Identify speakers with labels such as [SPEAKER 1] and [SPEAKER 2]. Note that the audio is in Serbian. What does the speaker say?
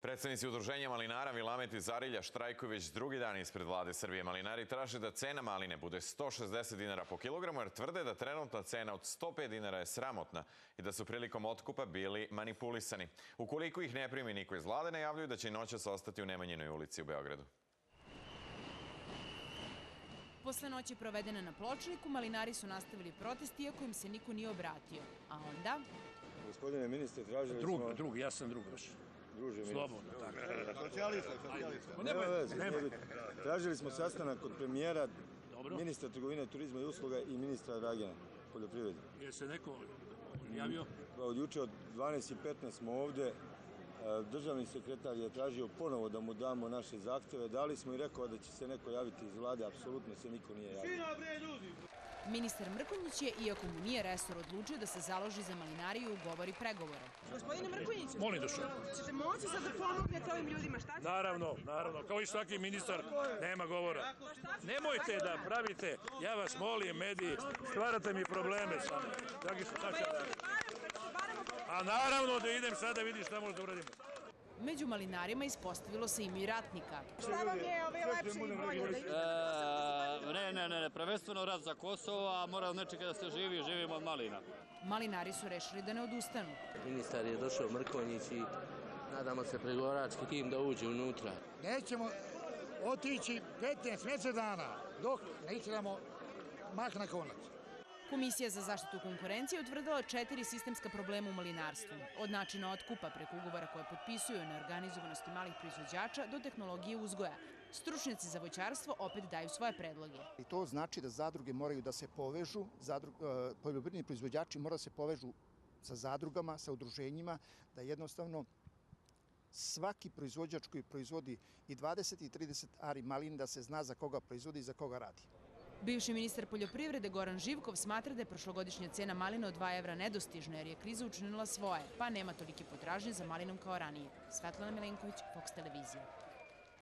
[SPEAKER 1] Predstavnici udruženja malinara Vilamet i Zarilja štrajkuju već drugi dan ispred vlade Srbije. Malinari traže da cena maline bude 160 dinara po kilogramu, jer tvrde da trenutna cena od 105 dinara je sramotna i da su prilikom otkupa bili manipulisani. Ukoliko ih ne primi niko iz vlade, najavljuju da će i noćas ostati u Nemanjinoj ulici u Beogradu.
[SPEAKER 2] Posle noći provedene na pločniku, malinari su nastavili protest, iako im se niko nije obratio. A onda...
[SPEAKER 3] Gospodine ministre, tražili smo...
[SPEAKER 4] Drugi, ja sam drug baš.
[SPEAKER 3] Druže ministre.
[SPEAKER 4] Slobodno, tako.
[SPEAKER 3] Socijalista. Tražili smo sastanak kod premijera, ministra trgovine, turizma i usluga i ministra Dragana, poljoprivrede.
[SPEAKER 4] Je se neko javio?
[SPEAKER 3] Od juče od 12:15 smo ovde. Državni sekretar je tražio ponovo da mu damo naše zahteve. Dali smo i rekao da će se neko javiti iz vlade. Apsolutno se niko nije javio.
[SPEAKER 2] Ministar Mrkonjić je, iako mu nije resor, odlučio da se založi za malinariju i ugovori pregovore.
[SPEAKER 5] Gospodine Mrkonjiću,
[SPEAKER 4] Molim dušo.
[SPEAKER 5] ćete moći sad da pomognete ovim ljudima? Šta ćete?
[SPEAKER 4] Naravno. Kao i svaki ministar, nema govora. Nemojte da pravite, ja vas molim, mediji, stvarate mi probleme sami. A naravno da idem sad da vidim šta možda uradimo.
[SPEAKER 2] Među malinarima ispostavilo se ime i ratnika.
[SPEAKER 5] Šta vam je lepše i bolje?
[SPEAKER 6] Ne, prvenstveno rad za Kosovo, a mora nečega da se živimo od malina.
[SPEAKER 2] Malinari su rešili da ne odustanu.
[SPEAKER 7] Ministar je došao Mrkonjić i nadamo se pregovarački tim da uđe unutra.
[SPEAKER 8] Nećemo otići 15 dana dok ne istramo mak na konac.
[SPEAKER 2] Komisija za zaštitu konkurencije utvrdila 4 sistemska problema u malinarstvu. Od načina otkupa preko ugovora koje potpisuju neorganizovanosti malih proizvođača do tehnologije uzgoja. Stručnjaci za voćarstvo opet daju svoje predloge.
[SPEAKER 8] I to znači da zadruge moraju da se povežu, poljoprivredni proizvođači moraju da se povežu sa zadrugama, sa udruženjima, da jednostavno svaki proizvođač koji proizvodi i 20 i 30 ari maline da se zna za koga proizvodi i za koga radi.
[SPEAKER 2] Bivši ministar poljoprivrede Goran Živkov smatra da je prošlogodišnja cena maline od 2 evra nedostižna jer je kriza učinila svoje, pa nema tolike potražnje za malinom kao ranije. Svetlana Milenković, Fox televizija.